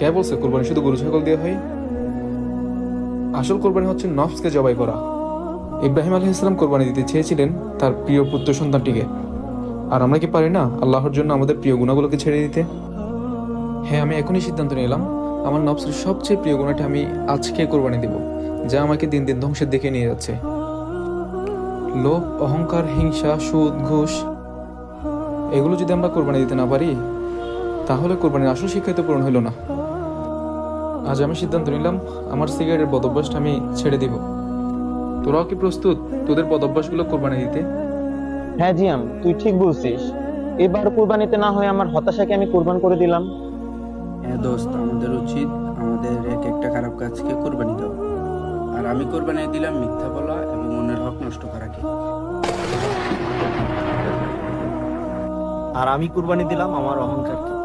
কে বলছে কোরবানি শুধু গরু ছাগল দিয়ে হয়? আসল কোরবানি হচ্ছে নফসকে জবাই করা। ইব্রাহিম আলাইহিস সালাম কোরবানি দিতে চেয়েছিলেন তার প্রিয় পুত্র সন্তানটিকে। আর আমরা কি পারি না আল্লাহর জন্য আমাদের প্রিয় গুণাগুলোকে ছেড়ে দিতে? হ্যাঁ, আমি এখনই সিদ্ধান্ত নিলাম, আমার নফসের সবচেয়ে প্রিয় গুণাটা আমি আজকে কোরবানি দেব, যা আমাকে দিন দিন ধ্বংসের দিকে নিয়ে যাচ্ছে। লোভ, অহংকার, হিংসা, সুদ, ঘুষ, এগুলো যদি আমরা কোরবানি দিতে না পারি, তাহলে কোরবানির আসল শিক্ষাই তো পূরণ হলো না। আজ আমি সিদ্ধান্ত নিলাম, আমার সিগারেটের বদভ্যাসটা আমি ছেড়ে দিব। তোরাও কি প্রস্তুত তোদের বদভ্যাসগুলো কোরবানি দিতে? হ্যাঁ জিয়াম, তুই ঠিক বলছিস। এবার কুরবানিতে না হয়ে আমার হতাশাকে আমি কুরবান করে দিলাম। হ্যাঁ দোস্ত, আমাদের উচিত আমাদের এক একটা খারাপ কাজকে কোরবানি দেওয়া। আর আমি কোরবানি দিলাম মিথ্যা বলা এবং অন্যের হক নষ্ট করাকে। আর আমি কুরবানি দিলাম আমার অহংকারকে।